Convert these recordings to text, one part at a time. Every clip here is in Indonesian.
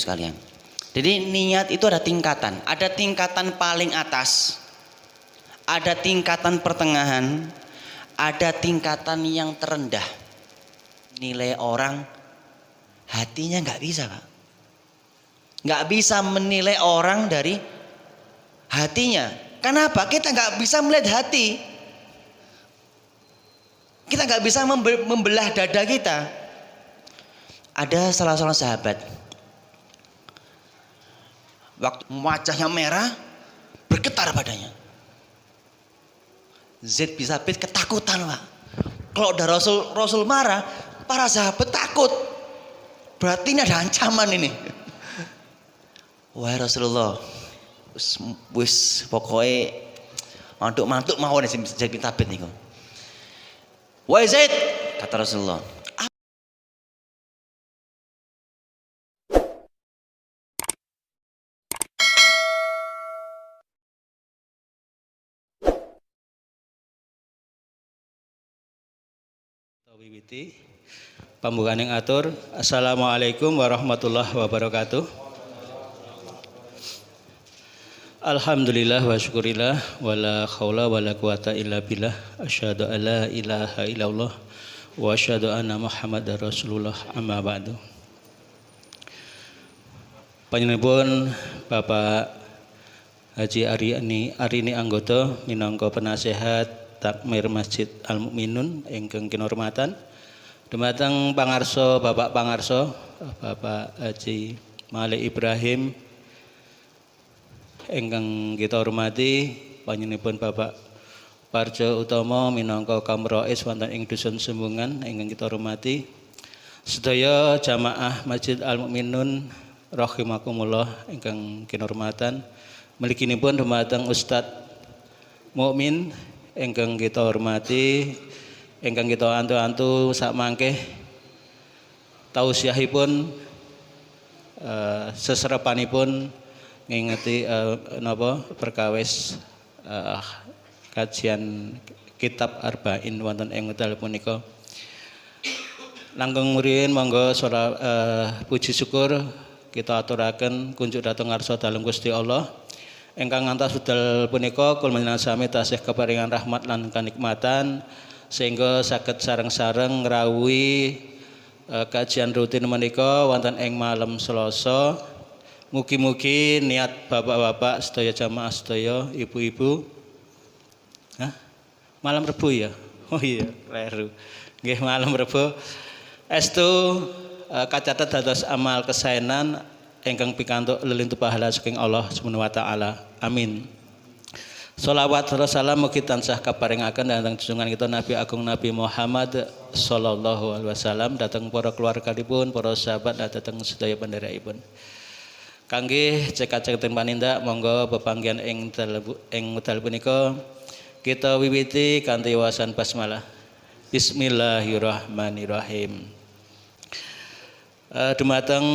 sekalian. Jadi niat itu ada tingkatan paling atas, ada tingkatan pertengahan, ada tingkatan yang terendah. Nilai orang hatinya nggak bisa, Pak. Nggak bisa menilai orang dari hatinya. Kenapa? Kita nggak bisa melihat hati. Kita nggak bisa membelah dada kita. Ada salah seorang sahabat, waktu wajahnya merah, bergetar badannya. Zaid bin Tsabit ketakutan, Pak. Kalau udah Rasul marah, para sahabat takut. Berarti ini ada ancaman ini. Wahai Rasulullah, wis pokoknya mantuk-mantuk mau nih Zaid bin Tsabit niku. Wahai Zaid, kata Rasulullah, wiwiti pambukaan yang atur. Assalamualaikum warahmatullahi wabarakatuh. Alhamdulillah wa syukurillah wa la khawla wa la quwata illa billah. Asyhadu an la ilaha illallah wa asyhadu anna Muhammadar Rasulullah, amma ba'du. Panjenenganipun Bapak Haji Arini anggota minangka penasehat Takmir Masjid Al-Mukminun ingkang kinurmatan, dumateng pangarso Bapak Pangarso Bapak Haji Malik Ibrahim ingkang kita hormati, panjenenganipun Bapak Parjo Utomo minangka Kamrois wonten ing Dusun Sembungan ingkang kita hormati, sedaya jamaah Masjid Al-Mukminun rahimakumullah ingkang kinurmatan, mliginipun dumateng Ustadz Mukmin ingkang kita hormati, ingkang kita antu-antu sak mangke tausiahipun seserepanipun ngingeti napa perkawis kajian kitab Arba'in wonten ing wekdal punika. Langkung mriyin monggo puji syukur kita aturaken kunjuk dhateng ngarsa dalem Gusti Allah ingkang ngantos wekdal punika kula panjenengan sami tasih keparingan rahmat lan kanikmatan sehingga saged sareng-sareng ngrawuhi kajian rutin menika wonten ing malam Selasa. Mugi-mugi niat bapak-bapak sedaya jamaah sedaya, ibu-ibu. Malam Rebo ya? Oh iya, kleru. Nggih malam Rebo estu kacatet dados amal kesaenan ingkang pikantuk lelintu pahala saking Allah Subhanahu wa taala. Amin. Sholawat salam mugi tansah kaparingaken dhateng junjungan kita Nabi Agung Nabi Muhammad sallallahu alaihi wasallam, dhateng para keluarganipun, para sahabat, dhateng sedaya pandherekaipun. Kangge cekak-ceketen panindak monggo bepanggihan ing wekdal punika kita wiwiti kanthi wawasan basmalah. Bismillahirrahmanirrahim. Dumateng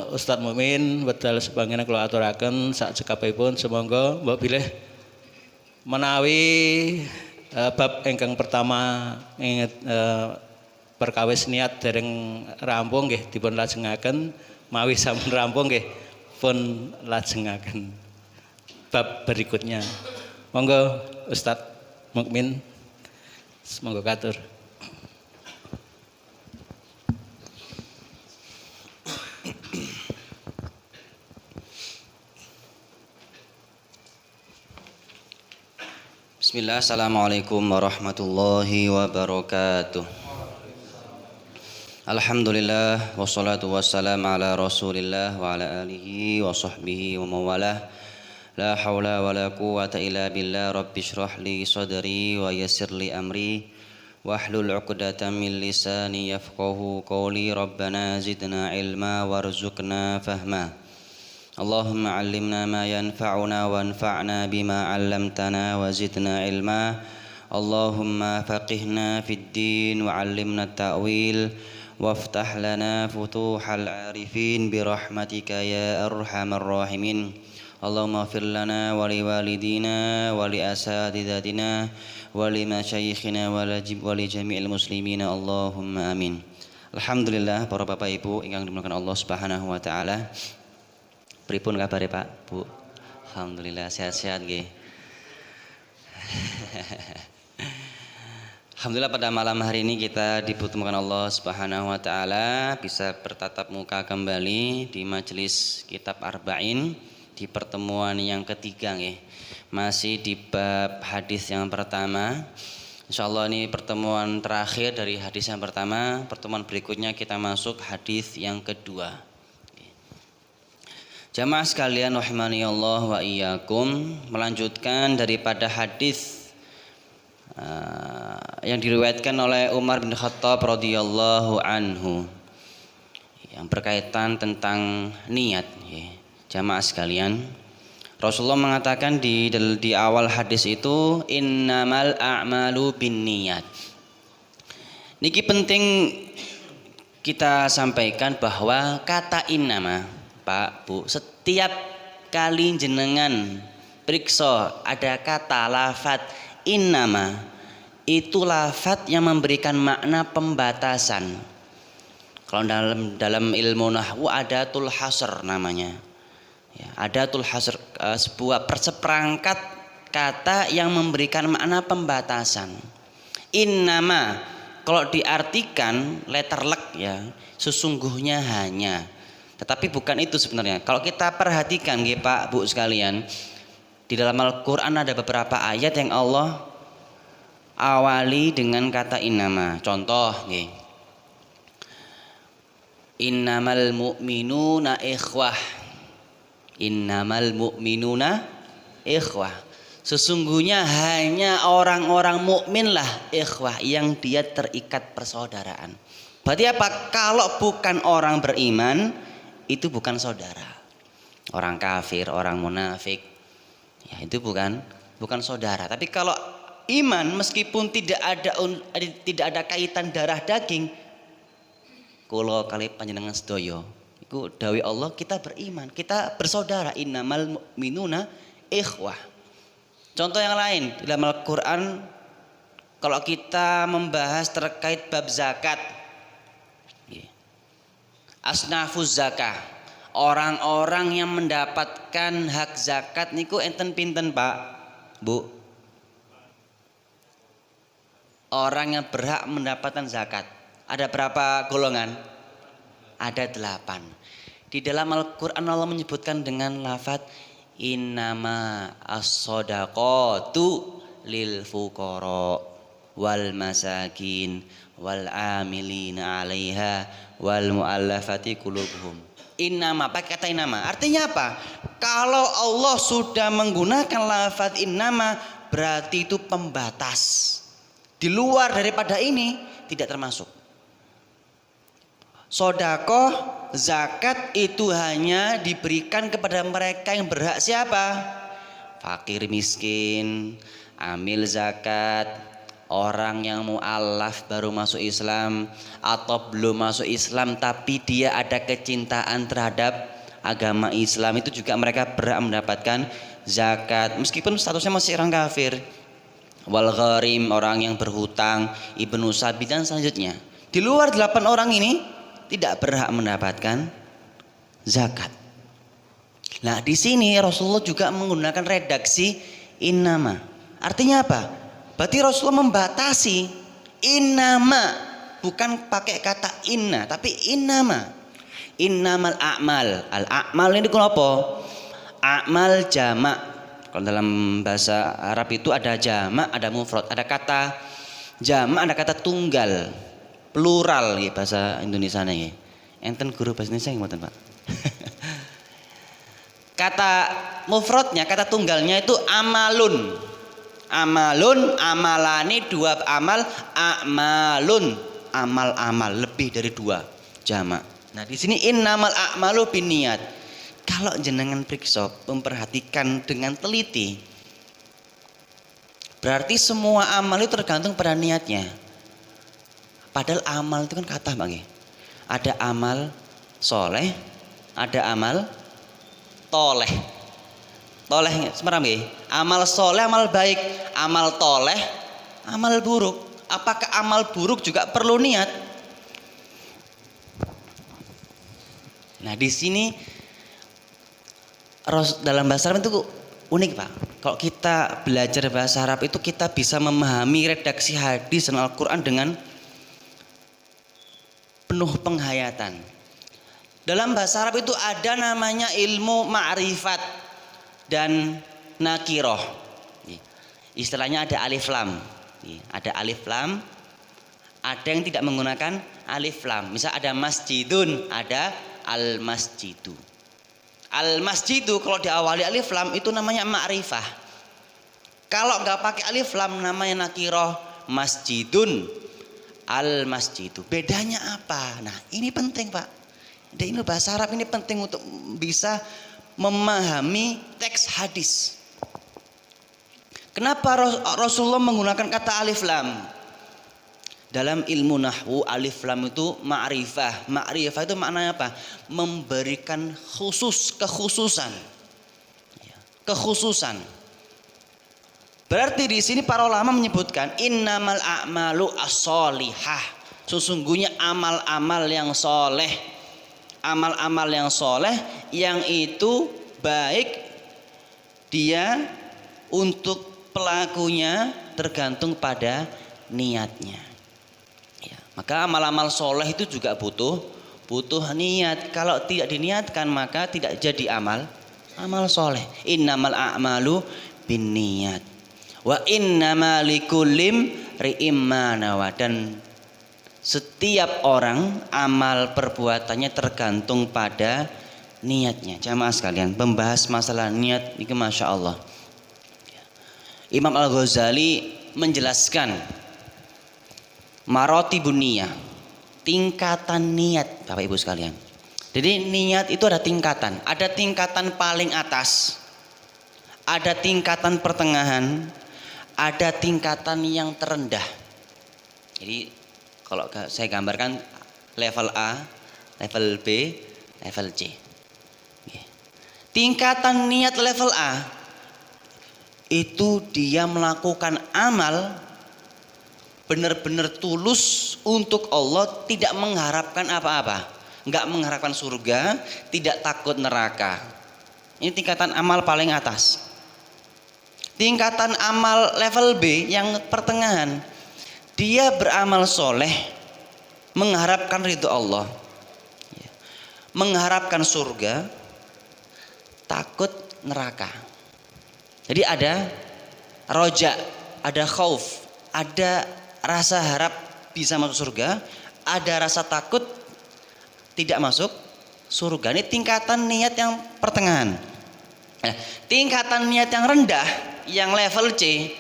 Ustadz Mukmin wedal sepanggihan kula aturaken sak cekapipun semonggo mbok bilih menawi bab ingkang pertama inget perkawis niat dereng rampung nggih dipun lajengaken, mawi sampun rampung nggih pun lajengaken bab berikutnya. Monggo Ustadz Mukmin, monggo katur. Bismillah, assalamualaikum warahmatullahi wabarakatuh. Alhamdulillah, wassalatu wassalam ala rasulillah wa ala alihi wa sahbihi wa mawalah. La hawla wa la quwata illa billah. Rabbi shrah li sadri wa yassir li amri wahlul 'uqdatam min lisani yafqahu qawli. Rabbana zidna ilma warzuqna fahma. Allahumma 'allimna ma yanfa'una wanfa'na bima 'allamtana wa zidna ilma. Allahumma faqihna fid din wa 'allimna at-ta'wil waftah lana futuhal 'arifin birahmatika ya arhamar rahimin. Allahumma ighfir lana wa liwalidina wa li asatidatina wa li masyayikhina wa li jami'il muslimina. Allahumma amin. Alhamdulillah, para bapak ibu ingkang dimuliakan Allah Subhanahu wa taala. Pripun kabare Pak, Bu? Alhamdulillah sehat-sehat nggih. Alhamdulillah pada malam hari ini kita dipertemukan Allah Subhanahu wa taala bisa bertatap muka kembali di majelis Kitab Arba'in di pertemuan yang ketiga nggih. Masih di bab hadis yang pertama. Insyaallah ini pertemuan terakhir dari hadis yang pertama. Pertemuan berikutnya kita masuk hadis yang kedua. Jamaah sekalian rahimani Allah wa iyyakum, melanjutkan daripada hadis yang diriwayatkan oleh Umar bin Khattab radhiyallahu anhu yang berkaitan tentang niat. Jamaah sekalian, Rasulullah mengatakan di awal hadis itu innamal a'malu binniyat. Niki penting kita sampaikan bahwa kata innama, Pak, Bu, setiap kali jenengan periksa ada kata lafat innama, itu lafat yang memberikan makna pembatasan. Kalau dalam ilmu nahwu adatul hasr namanya. Ya, adatul hasr, sebuah perseperangkat kata yang memberikan makna pembatasan. Innama kalau diartikan letter lek ya, sesungguhnya hanya. Tetapi bukan itu sebenarnya. Kalau kita perhatikan nggih Pak, Bu sekalian, di dalam Al-Quran ada beberapa ayat yang Allah awali dengan kata innama. Contoh nih, innamal mu'minuna ikhwah. Innamal mu'minuna ikhwah. Sesungguhnya hanya orang-orang mukmin lah ikhwah, yang dia terikat persaudaraan. Berarti apa? Kalau bukan orang beriman, itu bukan saudara. Orang kafir, orang munafik, ya itu bukan saudara. Tapi kalau iman, meskipun tidak ada kaitan darah daging, kula kali panjenengan sedaya iku dawuh Allah, kita beriman, kita bersaudara. Innamal mu'minuna ikhwah. Contoh yang lain dalam Al-Qur'an, kalau kita membahas terkait bab zakat, asnafuz zakah, orang-orang yang mendapatkan hak zakat niku enten pinten Pak, Bu? Orang yang berhak mendapatkan zakat ada berapa golongan? Ada 8. Di dalam Al-Quran Allah menyebutkan dengan lafaz innama as-shadaqatu lil fuqara wal masakin wal amilina 'alaiha wal mu'allafati qulubuhum. Innama, pakai kata innama. Artinya apa? Kalau Allah sudah menggunakan lafaz innama, berarti itu pembatas. Di luar daripada ini tidak termasuk. Sodakoh, zakat itu hanya diberikan kepada mereka yang berhak. Siapa? Fakir miskin, amil zakat, orang yang mu'allaf baru masuk Islam atau belum masuk Islam tapi dia ada kecintaan terhadap agama Islam, itu juga mereka berhak mendapatkan zakat meskipun statusnya masih orang kafir. Wal gharim, orang yang berhutang, ibnu sabi dan selanjutnya. Di luar 8 orang ini tidak berhak mendapatkan zakat. Nah, di sini Rasulullah juga menggunakan redaksi innama. Artinya apa? Berarti Rasulullah membatasi innama, bukan pakai kata inna, tapi innama. Innamal a'mal. Al-a'mal ini kenapa? A'mal jamak. Kalau dalam bahasa Arab itu ada jamak, ada mufrad. Ada kata jamak, ada kata tunggal, plural ya bahasa Indonesia nih. Enten guru bahasa Indonesia ngoten, Pak. Kata mufradnya, kata tunggalnya itu amalun. Amalun, amalani, 2 amal, a'malun, amal-amal lebih dari 2 jamak. Nah, di sini innamal a'malu binniyat. Kalau jenengan periksa, memperhatikan dengan teliti, berarti semua amal itu tergantung pada niatnya. Padahal amal itu kan kata Bang. Ada amal soleh, ada amal toleh. Toleh semerang nggih. Amal soleh, amal baik, amal toleh, amal buruk. Apakah amal buruk juga perlu niat? Nah, di sini dalam bahasa Arab itu unik Pak. Kalau kita belajar bahasa Arab itu kita bisa memahami redaksi hadis dan Al-Quran dengan penuh penghayatan. Dalam bahasa Arab itu ada namanya ilmu ma'rifat dan nakiroh. Istilahnya ada alif lam. Ada alif lam, ada yang tidak menggunakan alif lam. Misal ada masjidun, ada al-masjidu. Al-masjidu kalau diawali alif lam itu namanya ma'rifah. Kalau nggak pakai alif lam namanya nakiroh, masjidun, al-masjidu. Bedanya apa? Nah ini penting Pak. Dan ini bahasa Arab ini penting untuk bisa memahami teks hadis. Kenapa Rasulullah menggunakan kata alif lam? Dalam ilmu nahwu alif lam itu ma'rifah. Ma'rifah itu maknanya apa? Memberikan kekhususan. Kekhususan. Berarti di sini para ulama menyebutkan innamal a'malu as-solihah. Sesungguhnya amal-amal yang soleh, amal-amal yang soleh yang itu baik dia untuk pelakunya tergantung pada niatnya. Ya, maka amal-amal soleh itu juga butuh niat. Kalau tidak diniatkan maka tidak jadi amal soleh. Innamal a'malu binniyat wa innama likullim ri'im ma nawa. Dan setiap orang amal perbuatannya tergantung pada niatnya. Jamaah sekalian, membahas masalah niat ini Masya Allah. Imam Al-Ghazali menjelaskan marotibun niyah, tingkatan niat Bapak Ibu sekalian. Jadi niat itu ada tingkatan. Ada tingkatan paling atas, ada tingkatan pertengahan, ada tingkatan yang terendah. Jadi kalau saya gambarkan level A, level B, level C. Tingkatan niat level A itu dia melakukan amal benar-benar tulus untuk Allah, tidak mengharapkan apa-apa, nggak mengharapkan surga, tidak takut neraka. Ini tingkatan amal paling atas. Tingkatan amal level B yang pertengahan, dia beramal soleh, mengharapkan ridho Allah, mengharapkan surga, takut neraka. Jadi ada roja, ada khauf, ada rasa harap bisa masuk surga, ada rasa takut tidak masuk surga. Ini tingkatan niat yang pertengahan. Tingkatan niat yang rendah, yang level C,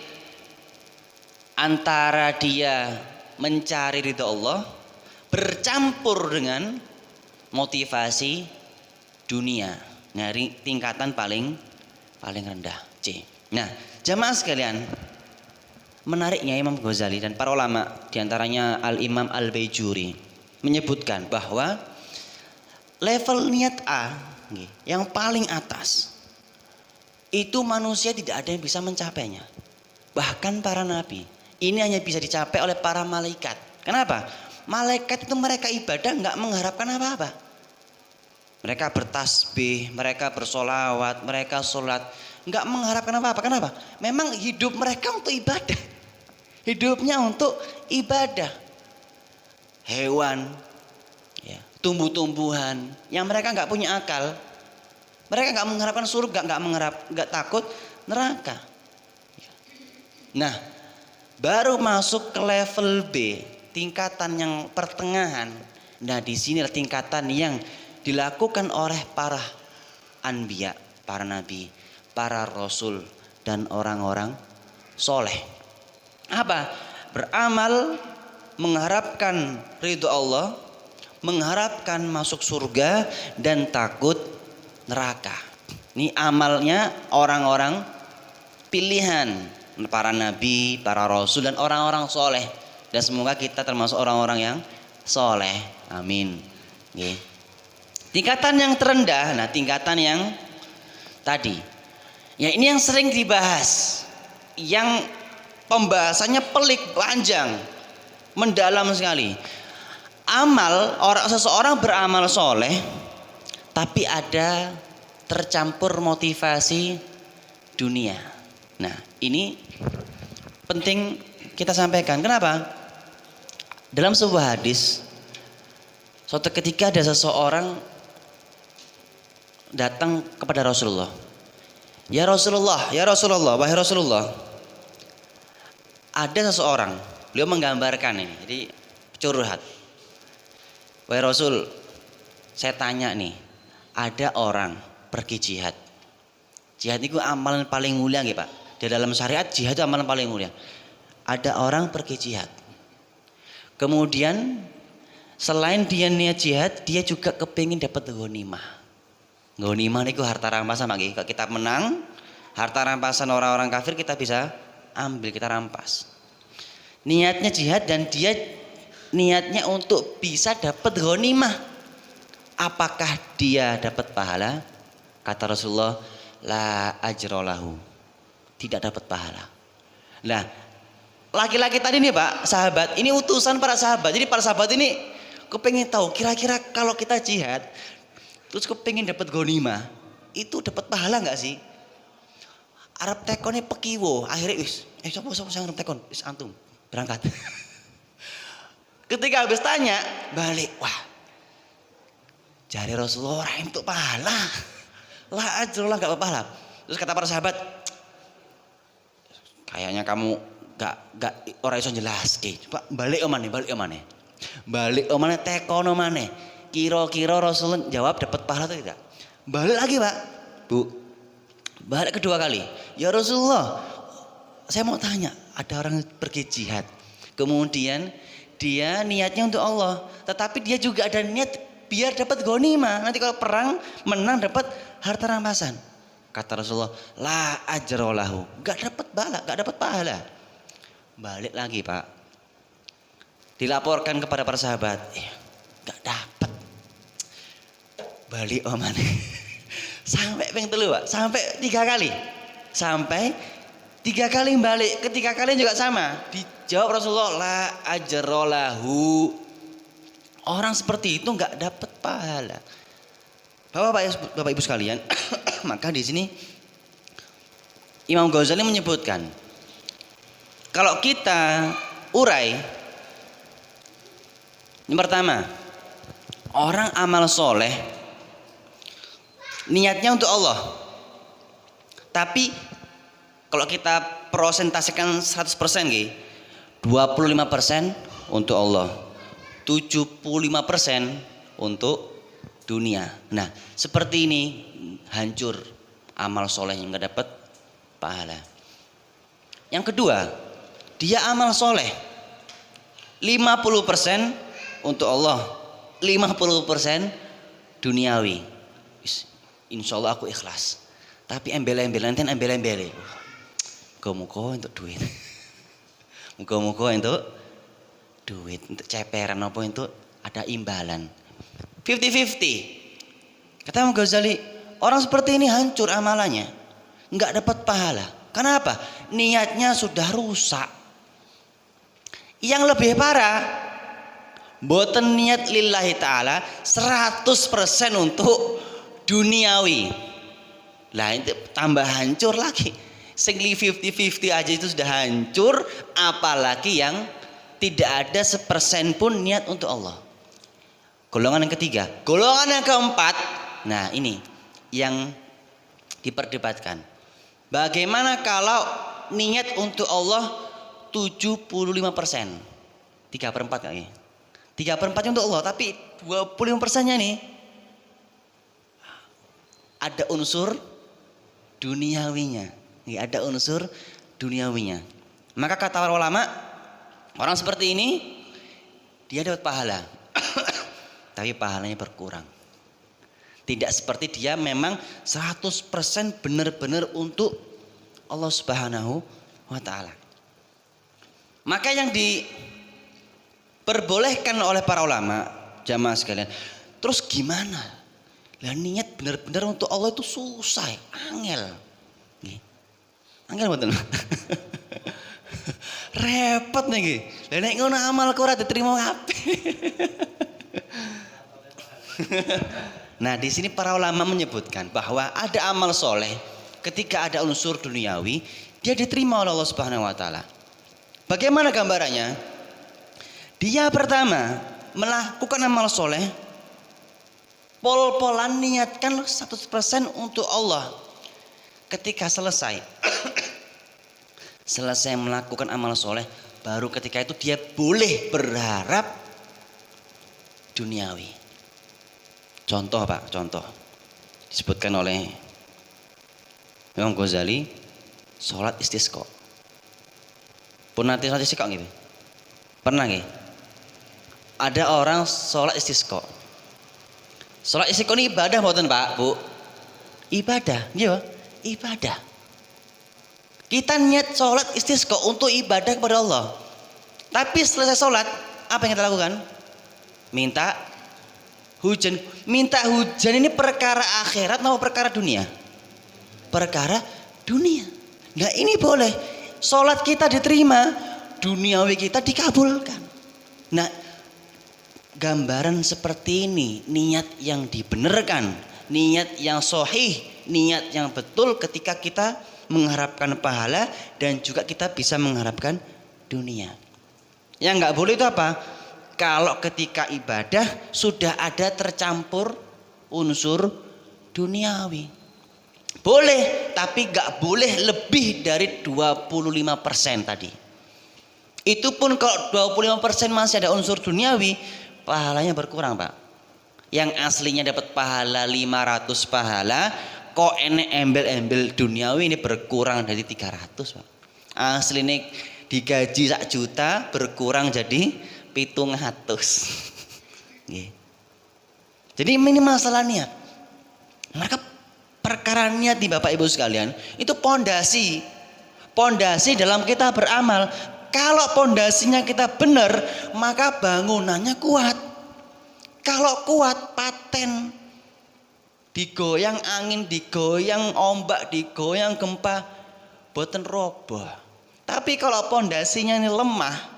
antara dia mencari ridho Allah bercampur dengan motivasi dunia. Nah, tingkatan paling rendah. C. Nah, jamaah sekalian, menariknya Imam Ghazali dan para ulama diantaranya Al-Imam Al-Baijuri menyebutkan bahwa level niat A yang paling atas itu manusia tidak ada yang bisa mencapainya. Bahkan para nabi ini hanya bisa dicapai oleh para malaikat. Kenapa? Malaikat itu mereka ibadah nggak mengharapkan apa-apa. Mereka bertasbih, mereka bersolawat, mereka sholat, nggak mengharapkan apa-apa. Kenapa? Memang hidup mereka untuk ibadah. Hidupnya untuk ibadah. Hewan, ya, tumbuh-tumbuhan yang mereka nggak punya akal, mereka nggak mengharapkan surga, nggak takut neraka. Nah, baru masuk ke level B, tingkatan yang pertengahan. Nah, di sini tingkatan yang dilakukan oleh para anbiya, para nabi, para rasul, dan orang-orang soleh. Apa? Beramal mengharapkan ridho Allah, mengharapkan masuk surga, dan takut neraka. Ini amalnya orang-orang pilihan, para nabi, para rasul, dan orang-orang soleh. Dan semoga kita termasuk orang-orang yang soleh. Amin. Oke. Tingkatan yang terendah, nah tingkatan yang tadi, ya ini yang sering dibahas, yang pembahasannya pelik, panjang, mendalam sekali. Seseorang beramal soleh, tapi ada tercampur motivasi dunia. Nah, ini penting kita sampaikan. Kenapa? Dalam sebuah hadis, suatu ketika ada seseorang datang kepada Rasulullah. Ya Rasulullah, wahai Rasulullah. Ada seseorang, beliau menggambarkan ini, jadi curhat. Wahai Rasul, saya tanya nih, ada orang pergi jihad. Jihad itu amalan paling mulia nggih, Pak. Di dalam syariat jihad itu amalan paling mulia. Ada orang pergi jihad. Kemudian selain dia niat jihad, dia juga kepingin dapat ghanimah. Ghanimah niku harta rampasan nggih. Kalau kita menang, harta rampasan orang-orang kafir kita bisa ambil, kita rampas. Niatnya jihad dan dia niatnya untuk bisa dapat ghanimah. Apakah dia dapat pahala? Kata Rasulullah, la ajrolahu. Tidak dapat pahala. Nah, laki-laki tadi nih Pak, sahabat, ini utusan para sahabat. Jadi para sahabat ini kepengen tahu kira-kira kalau kita jihad terus kepengen dapat ghanimah, itu dapat pahala nggak sih? Arab tekonnya pekiwo, akhirnya siapa yang Arab tekon? Antum berangkat. Ketika habis tanya balik, wah, jari Rasulullah orang untuk pahala, lah ajrolah nggak pahala. Terus kata para sahabat, kayaknya kamu gak orang iso jelaske. Coba balik omane. Balik omane tekono maneh. Kira-kira Rasulullah jawab dapat pahala atau tidak? Balik lagi, Pak. Bu. Balik kedua kali. Ya Rasulullah, saya mau tanya, ada orang pergi jihad. Kemudian dia niatnya untuk Allah, tetapi dia juga ada niat biar dapat ghanimah. Nanti kalau perang menang dapat harta rampasan. Kata Rasulullah, la ajrolahu. Gak dapat pahala. Balik lagi, Pak. Dilaporkan kepada para sahabat, gak dapat. Balik omane. Sampai ping telu, Pak. Sampai 3 kali. Sampai 3 kali balik. Ketiga kali juga sama. Dijawab Rasulullah, la ajrolahu. Orang seperti itu gak dapat pahala. Bapak Ibu sekalian, maka di sini Imam Ghazali menyebutkan, kalau kita urai, yang pertama, orang amal soleh niatnya untuk Allah, tapi kalau kita persentasekan 100% gitu, 25% untuk Allah, 75% untuk dunia. Nah, seperti ini hancur amal soleh yang gak dapat pahala. Yang kedua, dia amal soleh 50% untuk Allah, 50% duniawi. Insya Allah aku ikhlas. Tapi embel-embelan nanti embel-embel. Muka-muka untuk duit. Muka-muka untuk duit, untuk ceperan apa untuk ada imbalan. 50-50. Kata Imam Ghazali, orang seperti ini hancur amalannya, nggak dapat pahala. Kenapa? Niatnya sudah rusak. Yang lebih parah, boten niat lillahi ta'ala 100% untuk duniawi. Lah itu tambah hancur lagi. Sing 50-50 aja itu sudah hancur, apalagi yang tidak ada 1% pun niat untuk Allah. Golongan yang ketiga, golongan yang keempat. Nah, ini yang diperdebatkan. Bagaimana kalau niat untuk Allah 75%? 3/4 kayaknya. 3/4 untuk Allah, tapi 25%-nya nih ada unsur duniawinya. Ada unsur duniawinya. Maka kata para ulama, orang seperti ini dia dapat pahala. Tapi pahalanya berkurang. Tidak seperti dia memang 100% benar-benar untuk Allah Subhanahu wa ta'ala. Maka yang diperbolehkan oleh para ulama, jamaah sekalian, terus gimana? Lah niat benar-benar untuk Allah itu susah, angel. Angel betul. Repot nih. Lah nek ngono amal ora diterima kabeh. Nah, di sini para ulama menyebutkan bahwa ada amal soleh ketika ada unsur duniawi, dia diterima oleh Allah Subhanahu wa taala. Bagaimana gambarannya? Dia pertama melakukan amal soleh, pol-polan niatkan 100% untuk Allah. Ketika selesai melakukan amal soleh, baru ketika itu dia boleh berharap duniawi. Contoh Pak, contoh disebutkan oleh Imam Ghazali, sholat istisqa. Pun nanti sholat istisqa gitu. Pernah nggih? Ada orang sholat istisqa. Sholat istisqa ini ibadah mboten Pak, Bu? Ibadah, iya, ibadah. Kita niat sholat istisqa untuk ibadah kepada Allah. Tapi selesai sholat, apa yang kita lakukan? Minta hujan. Minta hujan ini perkara akhirat atau perkara dunia? Perkara dunia. Nah ini boleh. Sholat kita diterima, duniawi kita dikabulkan. Nah gambaran seperti ini, niat yang dibenarkan, niat yang sahih, niat yang betul ketika kita mengharapkan pahala dan juga kita bisa mengharapkan dunia. Yang nggak boleh itu apa? Kalau ketika ibadah sudah ada tercampur unsur duniawi. Boleh, tapi nggak boleh lebih dari 25% tadi. Itu pun kalau 25% masih ada unsur duniawi, pahalanya berkurang Pak. Yang aslinya dapat pahala 500 pahala, kok enek embel-embel duniawi ini berkurang dari 300 Pak. Aslinya digaji 1 juta berkurang jadi 700. Jadi ini masalah niat. Maka perkara niat di Bapak Ibu sekalian itu pondasi dalam kita beramal. Kalau pondasinya kita benar, maka bangunannya kuat. Kalau kuat, paten. Digoyang angin, digoyang ombak, digoyang gempa, boten roboh. Tapi kalau pondasinya ini lemah,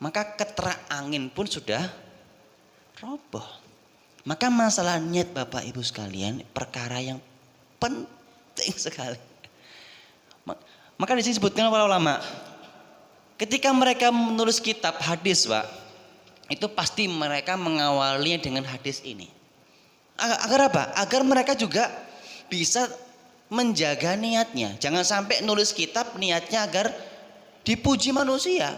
maka keterak angin pun sudah roboh. Maka masalah niat Bapak Ibu sekalian perkara yang penting sekali. Maka di sini disebutkan para ulama, ketika mereka menulis kitab hadis Pak, itu pasti mereka mengawalinya dengan hadis ini. Agar apa? Agar mereka juga bisa menjaga niatnya. Jangan sampai nulis kitab niatnya agar dipuji manusia.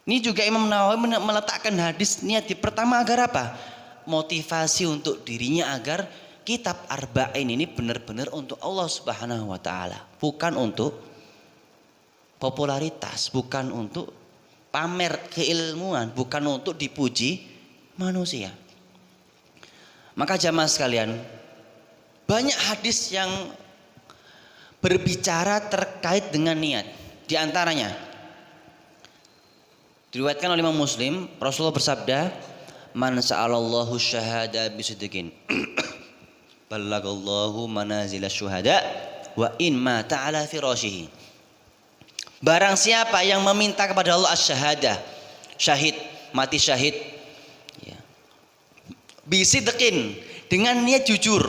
Ini juga Imam Nawawi meletakkan hadis niat di pertama agar apa? Motivasi untuk dirinya agar kitab Arba'in ini benar-benar untuk Allah Subhanahu wa taala, bukan untuk popularitas, bukan untuk pamer keilmuan, bukan untuk dipuji manusia. Maka jamaah sekalian, banyak hadis yang berbicara terkait dengan niat. Di antaranya diriwayatkan oleh Imam Muslim, Rasulullah bersabda, "Man sa'alallahu syahada bisidqin, ballagallahu manazil syuhada wa in mata ala firashihi." Barang siapa yang meminta kepada Allah as-syahadah, syahid, mati syahid, ya, bisidqin, dengan niat jujur,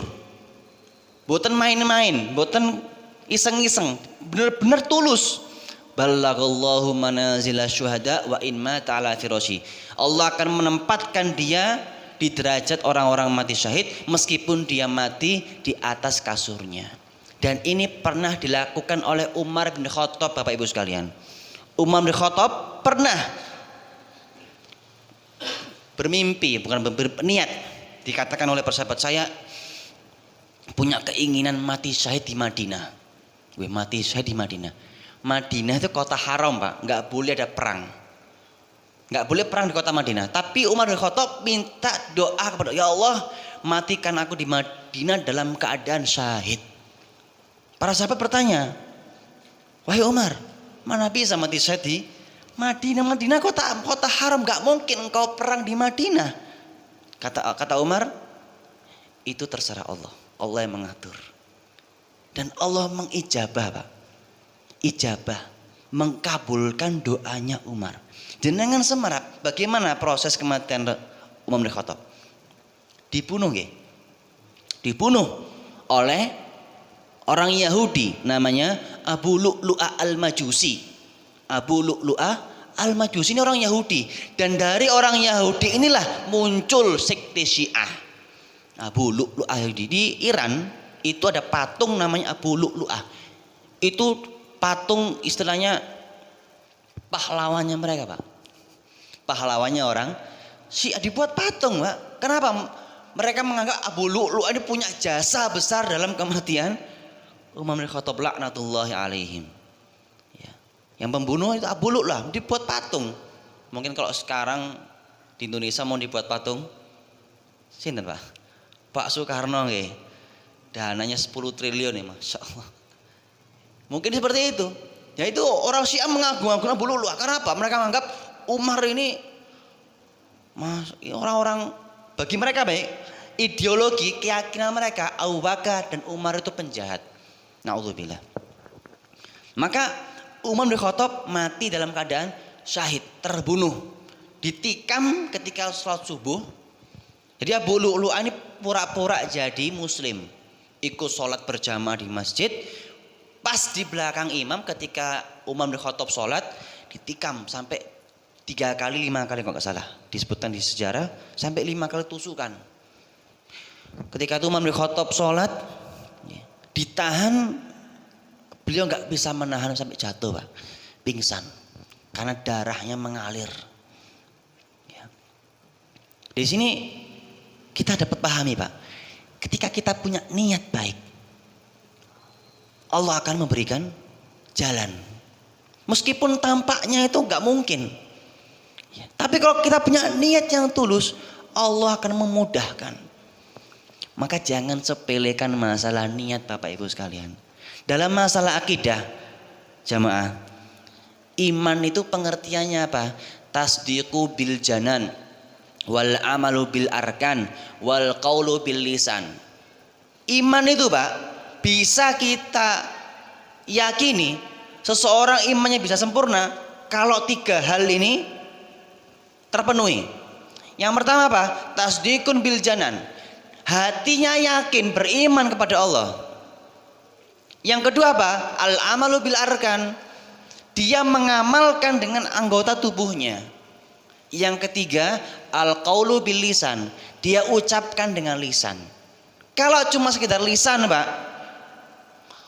boten main-main, boten iseng-iseng, benar-benar tulus. Ballagallahu manazila syuhada wa in mata ala firashi. Allah akan menempatkan dia di derajat orang-orang mati syahid meskipun dia mati di atas kasurnya. Dan ini pernah dilakukan oleh Umar bin Khattab Bapak Ibu sekalian. Umar bin Khattab pernah bermimpi, bukan berniat, dikatakan oleh persahabat saya punya keinginan mati syahid di Madinah. Mati syahid di Madinah. Madinah itu kota haram Pak, nggak boleh ada perang, nggak boleh perang di kota Madinah. Tapi Umar bin Khattab minta doa kepada ya Allah, matikan aku di Madinah dalam keadaan syahid. Para sahabat bertanya, wahai Umar, mana bisa mati syahid di Madinah? Madinah kota haram, nggak mungkin engkau perang di Madinah. Kata Umar, itu terserah Allah, Allah yang mengatur. Dan Allah mengijabah Pak. Ijabah, mengkabulkan doanya Umar. Jenengan semerap, bagaimana proses kematian Umar bin Khattab? dibunuh nggih. Dibunuh oleh orang Yahudi namanya Abu Lu'lu'ah Al-Majusi. Abu Lu'lu'ah Al-Majusi ini orang Yahudi, dan dari orang Yahudi inilah muncul sekte Syiah. Abu Lu'lu'ah Yahudi di Iran itu ada patung namanya Abu Lu'lu'ah. Itu patung istilahnya pahlawannya mereka, Pak. Pahlawannya orang Syiah dibuat patung, Pak. Kenapa? Mereka menganggap Abu Lu'lu'ah ini punya jasa besar dalam kematian Umar bin Khattab laknatullahi alaihim. Ya. Yang pembunuh itu Abu Lu'lu'ah, dibuat patung. Mungkin kalau sekarang di Indonesia mau dibuat patung, sinten Pak? Pak Soekarno nggih. Dananya 10 triliun ya, Masya Allah. Mungkin seperti itu. Ya itu orang Syiah mengagung-agungkan Abu Lu'lu'ah. Karena apa? Mereka menganggap Umar ini orang-orang, bagi mereka baik, ideologi keyakinan mereka Abu Bakar dan Umar itu penjahat. Na'udzubillah. Maka Umar bin Khattab mati dalam keadaan syahid, terbunuh, ditikam ketika sholat subuh. Jadi Abu Lu'lu'ah ini pura-pura jadi muslim, ikut sholat berjamaah di masjid. Pas di belakang imam ketika Umar bin Khattab sholat, ditikam sampai 3 kali 5 kali kalau nggak salah, disebutkan di sejarah sampai 5 kali tusukan. Ketika itu Umar bin Khattab sholat, ditahan, beliau nggak bisa menahan sampai jatuh, Pak, pingsan karena darahnya mengalir. Ya. Di sini kita dapat pahami, Pak, ketika kita punya niat baik, Allah akan memberikan jalan, meskipun tampaknya itu nggak mungkin. Ya. Tapi kalau kita punya niat yang tulus, Allah akan memudahkan. Maka jangan sepelekan masalah niat, Bapak Ibu sekalian. Dalam masalah akidah, jamaah, iman itu pengertiannya apa? Tasdiqu bil janan, wal amalu bil arkan, wal qaulu bil lisan. Iman itu, Pak, bisa kita yakini seseorang imannya bisa sempurna kalau 3 hal ini terpenuhi. Yang pertama apa? Tasdiqun bil janan, hatinya yakin beriman kepada Allah. Yang kedua apa? Al amalu bil arkan, dia mengamalkan dengan anggota tubuhnya. Yang ketiga, al qaulu bil lisan, dia ucapkan dengan lisan. Kalau cuma sekedar lisan, Pak,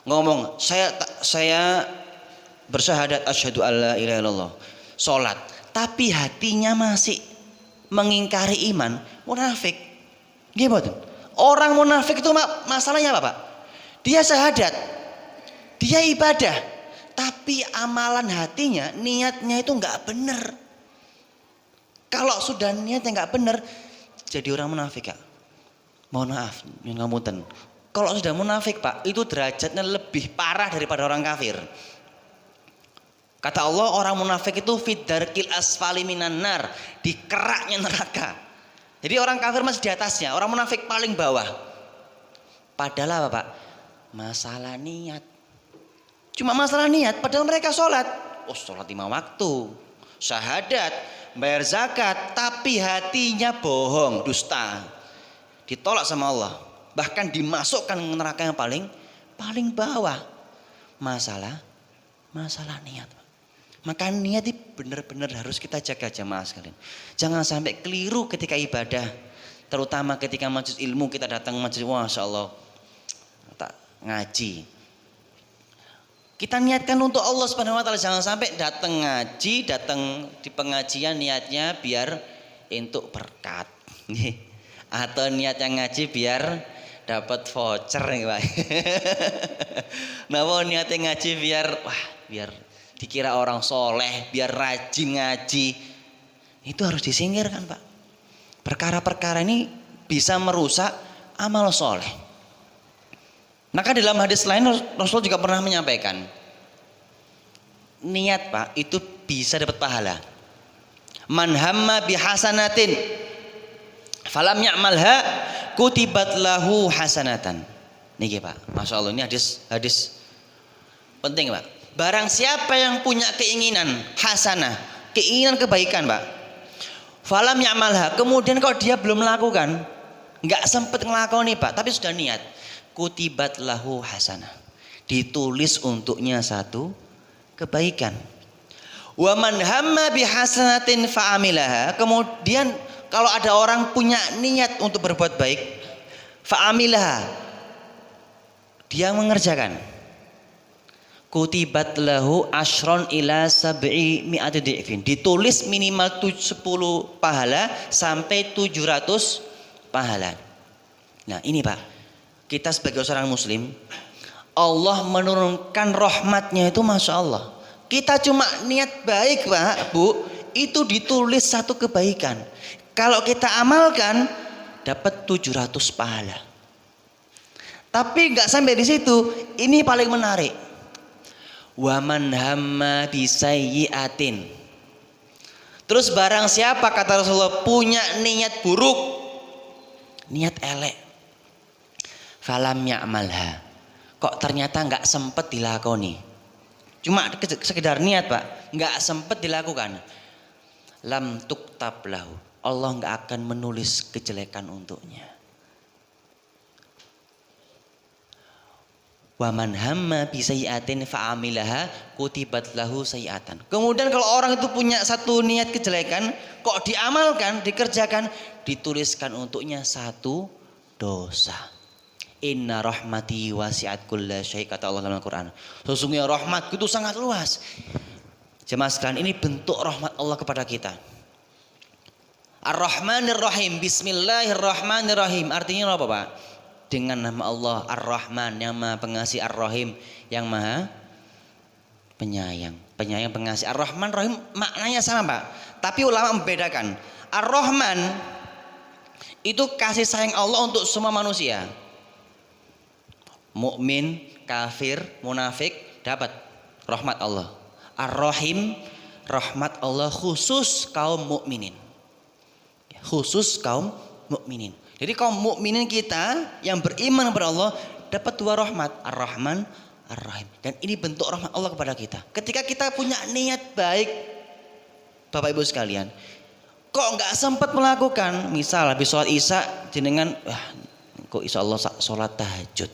ngomong saya bersyahadat asyhadu alla ilaha illallah, salat, tapi hatinya masih mengingkari iman, munafik. Gimana? Orang munafik itu masalahnya apa, Pak? Dia syahadat, dia ibadah, tapi amalan hatinya, niatnya itu nggak benar. Kalau sudah niatnya nggak benar, jadi orang munafik, Kak. Mohon maaf, yang ngapunten. Kalau sudah munafik, Pak, itu derajatnya lebih parah daripada orang kafir. Kata Allah, orang munafik itu fid darkil asfali minan nar, di keraknya neraka. Jadi orang kafir masih di atasnya, orang munafik paling bawah. Padahal apa, Pak? Masalah niat. Cuma masalah niat, padahal mereka sholat. Oh, sholat 5 waktu, syahadat, bayar zakat, tapi hatinya bohong, dusta. Ditolak sama Allah. Bahkan dimasukkan ke neraka yang paling bawah. Masalah niat. Maka niat itu benar-benar harus kita jaga, jamaah sekalian. Jangan sampai keliru ketika ibadah, terutama ketika majelis ilmu. Kita datang majelis, masya Allah, tak ngaji, kita niatkan untuk Allah Subhanahu wa taala. Jangan sampai datang ngaji, datang di pengajian niatnya biar untuk berkat, atau niatnya ngaji biar dapat voucher nih, Pak. Nah, niatnya ngaji biar dikira orang soleh, biar rajin ngaji. Itu harus disingkirkan, Pak. Perkara-perkara ini bisa merusak amal soleh. Maka dalam hadis lain Rasul juga pernah menyampaikan, niat, Pak, itu bisa dapat pahala. Man hamma bihasanatin falam ya'malha kutibat lahu hasanatan. Niki, Pak, masya Allah, ini hadis penting, Pak. Barang siapa yang punya keinginan hasanah, keinginan kebaikan, Pak, falam ya'malha, kemudian kalau dia belum melakukan, Nggak sempet ngelakoni Pak, tapi sudah niat. Kutibat lahu hasanah. Ditulis untuknya satu kebaikan. Wa man hamma bihasanatin fa'amilaha. Kemudian kalau ada orang punya niat untuk berbuat baik, fa'amilaha, dia mengerjakan. Kutibat lahu asyron ila sab'i mi'ati di'fin. Ditulis minimal 10 pahala sampai 700 pahala. Nah ini Pak, kita sebagai seorang muslim, Allah menurunkan rahmatnya itu Masya Allah. Kita cuma niat baik Pak, Bu, itu ditulis satu kebaikan. Kalau kita amalkan dapat 700 pahala. Tapi nggak sampai di situ, ini paling menarik. Wa man hamma bisayyi'atin. Terus barang siapa kata Rasulullah punya niat buruk, niat elek, falam ya'malha, kok ternyata nggak sempet dilakoni, cuma sekedar niat Pak, nggak sempet dilakukan, lam tuktab lahu, Allah nggak akan menulis kejelekan untuknya. Wa man hamma bi sayyi'atin fa'amilaha kutibat lahu sayyi'atan. Kemudian kalau orang itu punya satu niat kejelekan, kok diamalkan, dikerjakan, dituliskan untuknya satu dosa. Inna rahmati wasi'at kulla syai', kata Allah dalam Al-Qur'an. Sesungguhnya rahmatku itu sangat luas. Jemaah sekalian, ini bentuk rahmat Allah kepada kita. Ar-Rahmanir Rahim, Bismillahirrahmanirrahim. Artinya apa Pak? Dengan nama Allah Ar-Rahman yang Maha Pengasih, Ar-Rahim yang Maha Penyayang. Penyayang pengasih. Ar-Rahman Rahim maknanya sama Pak, tapi ulama membedakan. Ar-Rahman itu kasih sayang Allah untuk semua manusia. Mukmin, kafir, munafik dapat rahmat Allah. Ar-Rahim, rahmat Allah khusus kaum mukminin. Khusus kaum mukminin. Jadi kaum mukminin kita yang beriman kepada Allah dapat dua rahmat, Ar-Rahman, Ar-Rahim. Dan ini bentuk rahmat Allah kepada kita. Ketika kita punya niat baik, Bapak Ibu sekalian, kok nggak sempat melakukan, misal habis sholat Isya jenengan, kok insya Allah sholat tahajud,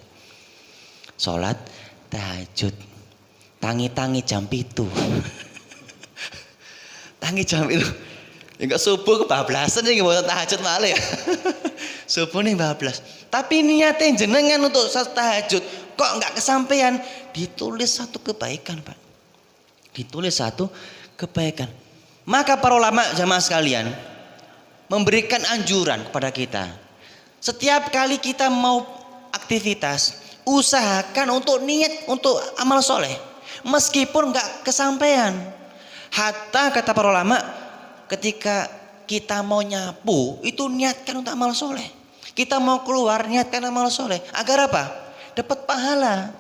tangi jam itu, tangi jam itu. Enggak subuh kebablasan nih buat tahajud malah ya. Subuh nih bablas. Tapi niatnya jenengan untuk tahajud kok enggak kesampaian, ditulis satu kebaikan, Pak. Ditulis satu kebaikan. Maka para ulama jamaah sekalian memberikan anjuran kepada kita. Setiap kali kita mau aktivitas, usahakan untuk niat untuk amal soleh. Meskipun enggak kesampaian. Hatta kata para ulama, ketika kita mau nyapu itu niatkan untuk amal soleh. Kita mau keluar niatkan amal soleh. Agar apa? Dapat pahala.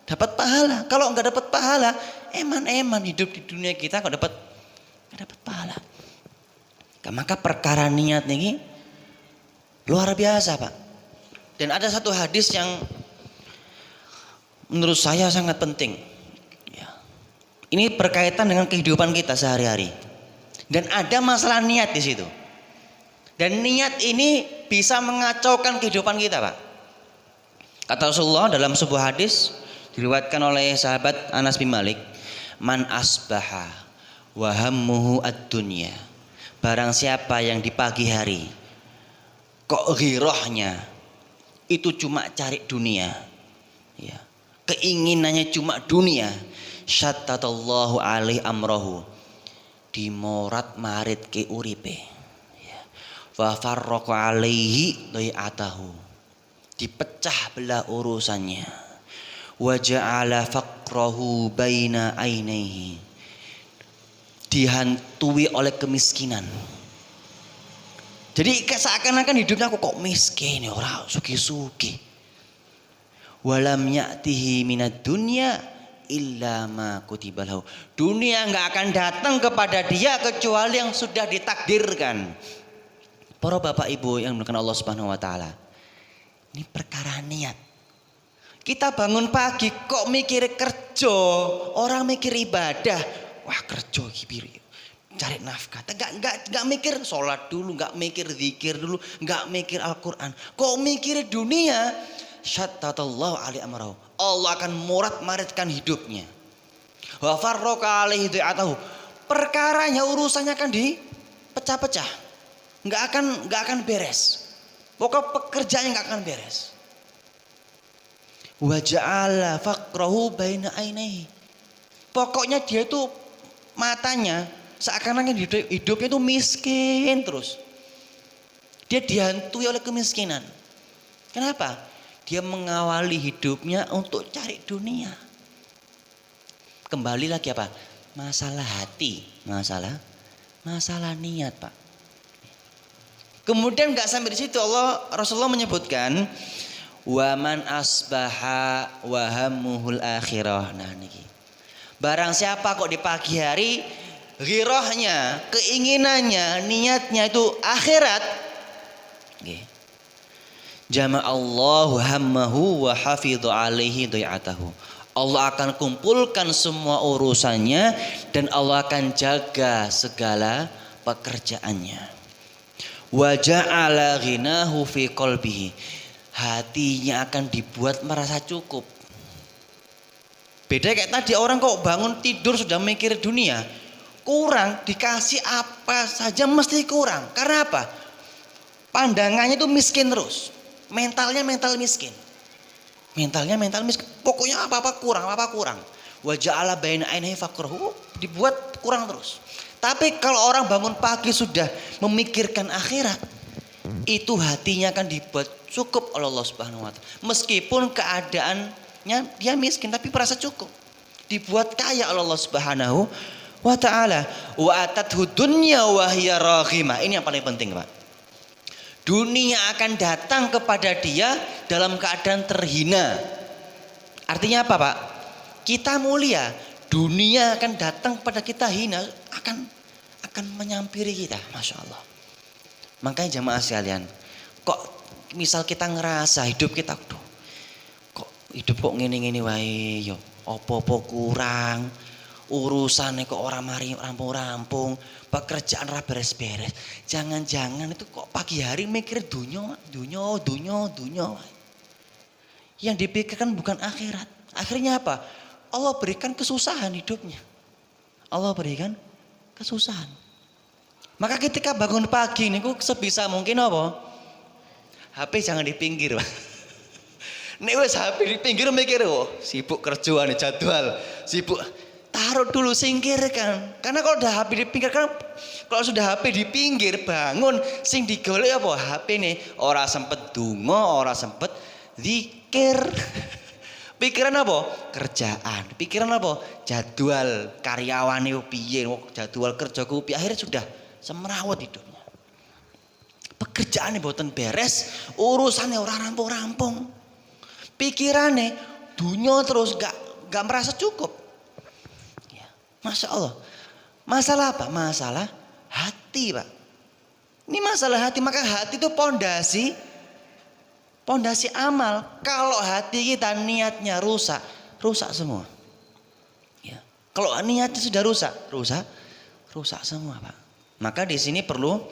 Dapat pahala. Kalau nggak dapat pahala, eman hidup di dunia kita nggak dapat pahala. Maka perkara niat ini luar biasa Pak. Dan ada satu hadis yang menurut saya sangat penting. Ini berkaitan dengan kehidupan kita sehari-hari. Dan ada masalah niat di situ. Dan niat ini bisa mengacaukan kehidupan kita, Pak. Kata Rasulullah dalam sebuah hadis diriwayatkan oleh sahabat Anas bin Malik, "Man asbaha wa hammuhu ad-dunya." Barang siapa yang di pagi hari kok ghirahnya itu cuma cari dunia. Ya. Keinginannya cuma dunia. Syattatallahu alaihi amrahu. Dimorat marit ke uripe, wa farraqa alaihi dhai'atahu, dipecah belah urusannya, wa ja'ala faqrahu baina ainaihi, dihantui oleh kemiskinan. Jadi seakan-akan hidupnya aku kok miskin ya, ora sugi-sugi. Walam ya'tihi minad dunya illa ma kutiba lahu. Dunia enggak akan datang kepada dia kecuali yang sudah ditakdirkan. Para bapak ibu yang dimuliakan Allah Subhanahu wa taala. Ini perkara niat. Kita bangun pagi kok mikir kerja, orang mikir ibadah. Wah, kerja iki cari nafkah. Enggak mikir sholat dulu, enggak mikir zikir dulu, enggak mikir Al-Qur'an. Kok mikir dunia? Syattatallahu alaihi amrahu. Allah akan murat-maritkan hidupnya. Wa farraqa alaihi dhi'atahu. Perkaranya urusannya akan dipecah-pecah. Enggak akan beres. Pokok pekerjaannya enggak akan beres. Wa ja'ala faqrahu baina ainaihi. Pokoknya dia itu matanya seakan-akan hidupnya itu miskin terus. Dia dihantui oleh kemiskinan. Kenapa? Dia mengawali hidupnya untuk cari dunia. Kembali lagi apa? Masalah hati, masalah niat, Pak. Kemudian nggak sampai di situ, Rasulullah menyebutkan waman asbaha wahamuhul akhirah. Nah niki. Barang siapa kok di pagi hari ghirahnya, keinginannya, niatnya itu akhirat. Jama'allahu hammahu wa hafidhu alaihi dhi'atahu. Allah akan kumpulkan semua urusannya dan Allah akan jaga segala pekerjaannya. Wa ja'ala ghinahu fi qalbihi. Hatinya akan dibuat merasa cukup. Beda kayak tadi orang kok bangun tidur sudah mikir dunia. Kurang, dikasih apa saja mesti kurang. Karena apa? Pandangannya itu miskin terus. Mentalnya mental miskin. Mentalnya mental miskin. Pokoknya apa-apa kurang. Wa ja'ala baina ainaihi faqrahu, dibuat kurang terus. Tapi kalau orang bangun pagi sudah memikirkan akhirat, itu hatinya akan dibuat cukup oleh Allah Subhanahu wa taala. Meskipun keadaannya dia miskin tapi merasa cukup. Dibuat kaya oleh Allah Subhanahu wa taala. Wa atathu dunya wa hiya raghimah. Ini yang paling penting, Pak. Dunia akan datang kepada dia dalam keadaan terhina. Artinya apa, Pak? Kita mulia, dunia akan datang pada kita hina, akan menyampiri kita, Masya Allah. Makanya jamaah sekalian, kok misal kita ngerasa hidup kita, kok hidup kok ngene-ngene wae, yo opo-opo kurang, urusannya kok orang mari rampung-rampung, pekerjaan ra beres-beres. Jangan-jangan itu kok pagi hari mikir dunya. Yang dipikirkan bukan akhirat. Akhirnya apa? Allah berikan kesusahan hidupnya. Allah berikan kesusahan. Maka ketika bangun pagi niku sebisa mungkin apa? HP jangan di pinggir, Pak. Nek wis HP di pinggir mikir, oh, sibuk kerjaan jadwal, sibuk. Taruh dulu, singkirkan. Karena kalau udah HP di pinggir kan, kalau sudah HP di pinggir bangun sing digolek apa? HP nih ora sempet donga, ora sempet zikir. Pikiran apa? Kerjaan. Pikiran apa? Jadwal karyawane piye, jadwal kerjaku piye. Akhirnya sudah semrawut hidupnya. Pekerjaannya boten beres, urusannya ora rampung-rampung. Pikirannya dunia terus gak merasa cukup. Ya, Masya Allah. Masalah apa? Masalah hati, Pak. Ini masalah hati, maka hati itu pondasi amal. Kalau hati kita niatnya rusak semua. Ya. Kalau niatnya sudah rusak semua, Pak. Maka di sini perlu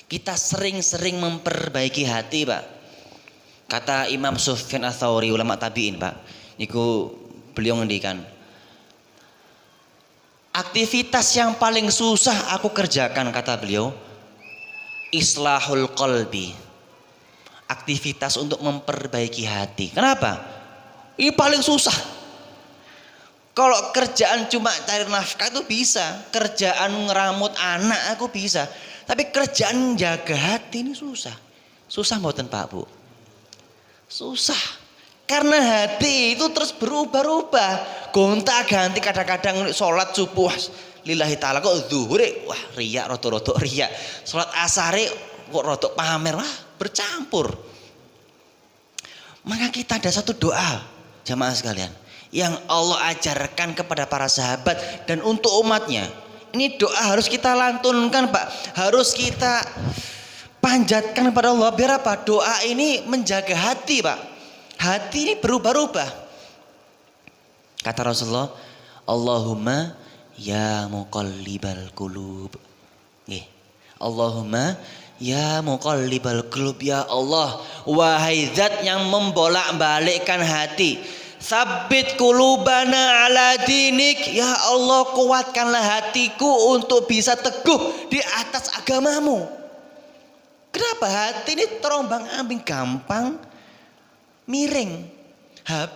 kita sering-sering memperbaiki hati, Pak. Kata Imam Sufyan Ats-Tsauri, ulama tabi'in, Pak. Niku beliau ngendikan, aktivitas yang paling susah aku kerjakan, kata beliau, islahul qalbi. Aktivitas untuk memperbaiki hati. Kenapa? Ini paling susah. Kalau kerjaan cuma cari nafkah itu bisa, kerjaan ngeramut anak aku bisa, tapi kerjaan jaga hati ini susah. Susah mboten, Pak, Bu? Susah. Karena hati itu terus berubah-ubah, gonta-ganti. Kadang-kadang sholat subuh lillahi ta'ala kok zuhur, wah riya, roto-roto riya. Sholat asare kok roto pamer, wah bercampur. Maka kita ada satu doa, jamaah sekalian, yang Allah ajarkan kepada para sahabat dan untuk umatnya. Ini doa harus kita lantunkan, Pak. Harus kita panjatkan kepada Allah. Biar apa? Doa ini menjaga hati, Pak. Hati ini berubah-ubah. Kata Rasulullah, Allahumma ya muqallibal qulub. Nggih. Allahumma ya muqallibal qulub, ya Allah, wahai zat yang membolak-balikkan hati, sabbit qulubana ala dinik, ya Allah, kuatkanlah hatiku untuk bisa teguh di atas agamamu. Kenapa hati ini terombang-ambing, gampang miring.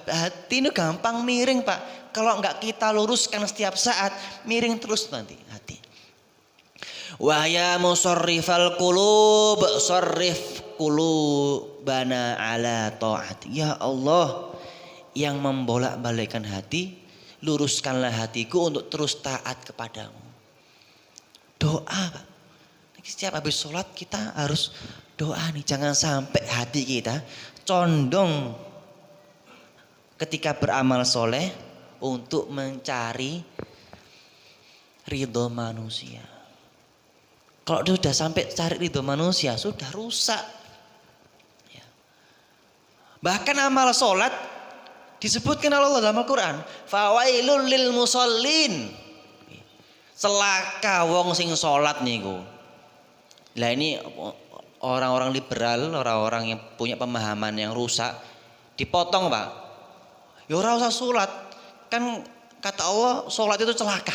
Hati ini gampang miring, Pak. Kalau enggak kita luruskan setiap saat, miring terus nanti hati. Wa ya musarrifal qulub, sarrif qulubana ala ta'at. Ya Allah, yang membolak-balikkan hati, luruskanlah hatiku untuk terus taat kepadamu. Doa, Pak. Setiap habis sholat kita harus doa nih. Jangan sampai hati kita condong ketika beramal soleh untuk mencari ridho manusia. Kalau sudah sampai cari ridho manusia, sudah rusak. Ya. Bahkan amal sholat disebutkan Allah dalam Al-Quran, fawailul lil musallin, celaka wong sing sholat niku. Lah ini orang-orang liberal, orang-orang yang punya pemahaman yang rusak, dipotong, Pak. Ya ora usah sholat, kan kata Allah sholat itu celaka.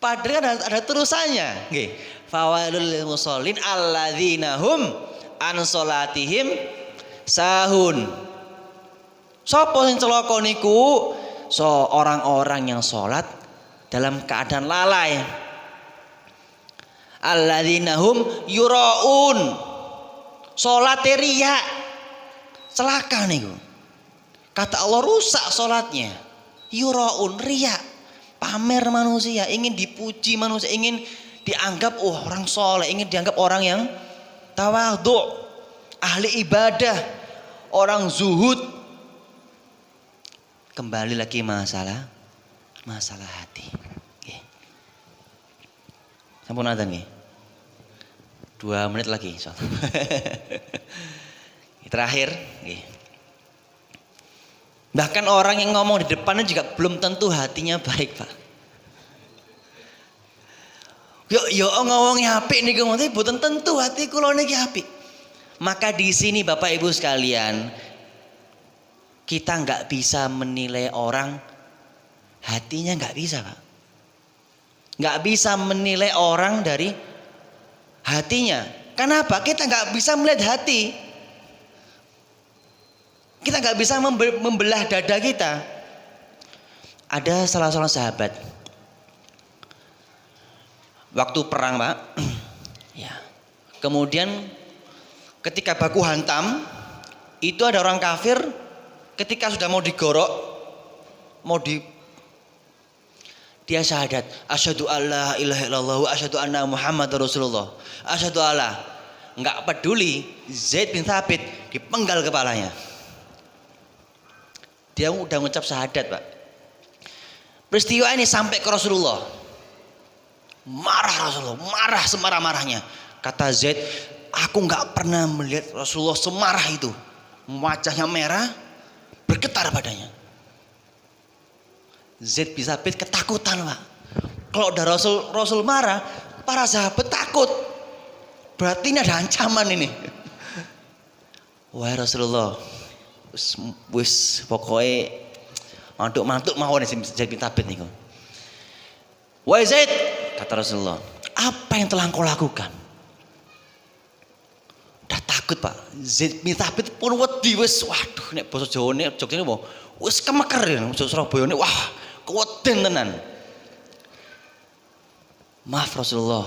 Padahal ada terusannya. Nggih. Fawailul lil musallin alladzina hum an sholatihim sahun. Sapa sing celaka niku? So orang-orang yang sholat dalam keadaan lalai. Alladzina hum yuraun, salate riya, celaka niku. Kata Allah rusak salatnya. Yuraun, riya, pamer manusia, ingin dipuji manusia, ingin dianggap orang soleh, ingin dianggap orang yang tawadhu, ahli ibadah, orang zuhud. Kembali lagi masalah hati. Sampun adzan nggih. 2 menit lagi insyaallah. Terakhir nggih. Bahkan orang yang ngomong di depannya juga belum tentu hatinya baik, Pak. Yo ngomongnya apik niku mboten boten tentu hati kula niki apik. Maka di sini Bapak Ibu sekalian, kita enggak bisa menilai orang hatinya, enggak bisa, Pak. Nggak bisa menilai orang dari hatinya. Kenapa? Kita nggak bisa melihat hati. Kita nggak bisa membelah dada kita. Ada salah seorang sahabat, waktu perang, Pak. Ya. Kemudian ketika baku hantam, itu ada orang kafir. Ketika sudah mau digorok, dia syahadat, asyhadu alla ilaha illallah wa asyhadu anna Muhammadar Rasulullah. Asyhadu alla. Enggak peduli, Zaid bin Thabit dipenggal kepalanya. Dia udah mengucap syahadat, Pak. Peristiwa ini sampai ke Rasulullah. Marah Rasulullah, marah semarah-marahnya. Kata Zaid, aku enggak pernah melihat Rasulullah semarah itu. Wajahnya merah, bergetar badannya. Zaid bin Thabit ketakutan, Pak. Kalau udah Rasul marah, para sahabat takut. Berarti ini ada ancaman ini. Wahai Rasulullah, wis pokoknya mantuk-mantuk mawon Zaid bin Thabit niku. Wahai Zaid, kata Rasulullah, apa yang telah engkau lakukan? Udah takut, Pak. Zaid bin Thabit pun wedi wis, waduh nek basa Jawane Jogjane apa? Wis kemeker ya, Surabaya ini wah, kuweden tenan. Maaf Rasulullah,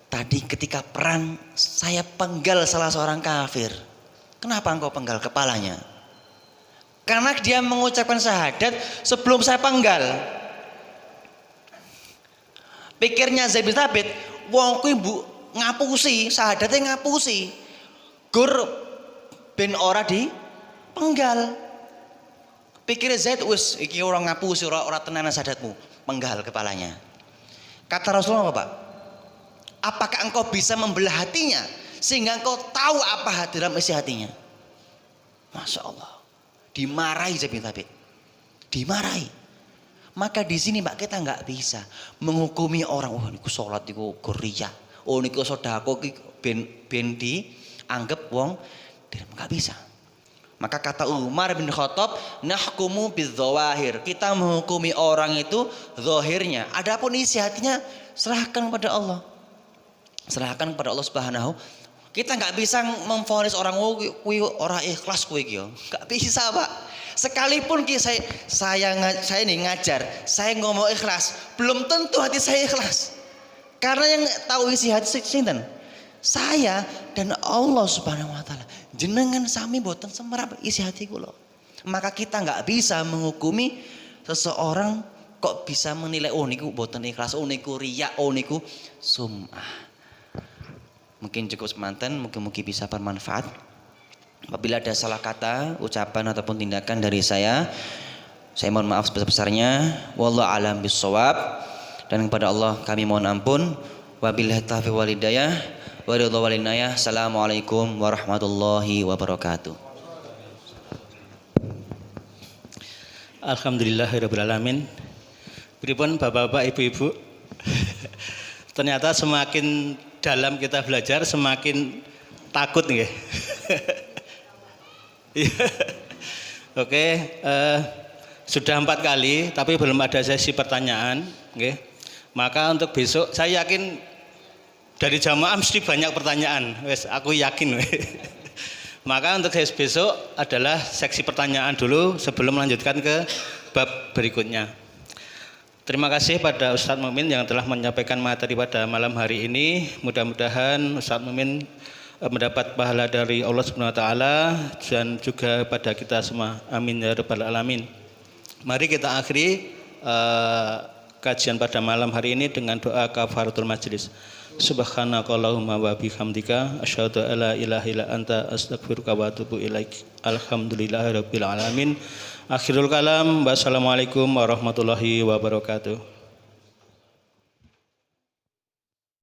tadi ketika perang saya penggal salah seorang kafir. Kenapa engkau penggal kepalanya? Karena dia mengucapkan syahadat sebelum saya penggal. Pikirnya Zaid bin Thabit, wong kuwi ngapusi, syahadatnya ngapusi. Gur ben ora di penggal. Pikir Zaid wis iki orang ngapusi, ora tenanan syahadatmu, penggal kepalanya. Kata Rasulullah apa, Pak? Apakah engkau bisa membelah hatinya sehingga engkau tahu apa dalam isi hatinya? Masya Allah. Dimarahi Zaid bin Thabit. Dimarahi. Maka di sini Pak kita nggak bisa menghukumi orang, oh niku sholat niku goria, oh niku sodako ben dianggap wong, nggak bisa. Maka kata Umar bin Khattab, nahkumu bidzawahir. Kita menghukumi orang itu zahirnya. Adapun isi hatinya serahkan kepada Allah. Serahkan kepada Allah Subhanahu. Kita nggak bisa memvonis orang kuwi ora ikhlas kuwi iki yo. Nggak bisa, Pak. Sekalipun saya ini ngajar, saya ngomong ikhlas, belum tentu hati saya ikhlas. Karena yang tahu isi hati sinten? Saya dan Allah Subhanahu wa taala. Jenengan sami boten semerap isi hati kula. Maka kita nggak bisa menghukumi seseorang kok bisa menilai oh niku boten ikhlas, oh niku riya, oh niku sum'ah. Mungkin cukup semanten, mungkin bisa bermanfaat. Apabila ada salah kata, ucapan ataupun tindakan dari saya mohon maaf sebesar-besarnya. Wallahu a'lam bissawab. Dan kepada Allah kami mohon ampun. Wabillahi taufiq wal hidayah. Assalamualaikum warahmatullahi wabarakatuh. Alhamdulillahirabbil alamin. Pripun Bapak-bapak, Ibu-ibu? Ternyata semakin dalam kita belajar semakin takut nggih. Oke, sudah 4 kali tapi belum ada sesi pertanyaan, nggih. Maka untuk besok saya yakin dari jamaah mesti banyak pertanyaan, wes aku yakin. Maka untuk besok adalah seksi pertanyaan dulu sebelum melanjutkan ke bab berikutnya. Terima kasih pada Ustadz Mumin yang telah menyampaikan materi pada malam hari ini. Mudah-mudahan Ustadz Mumin mendapat pahala dari Allah Subhanahu wa taala dan juga pada kita semua. Amin ya rabbal alamin. Mari kita akhiri kajian pada malam hari ini dengan doa kafaratul majlis. Subhanakallahumma wa bihamdika asyhadu an la ilaha illa anta astaghfiruka wa atubu ilaik. Alhamdulillahirabbil alamin. Akhirul kalam. Wassalamualaikum warahmatullahi wabarakatuh.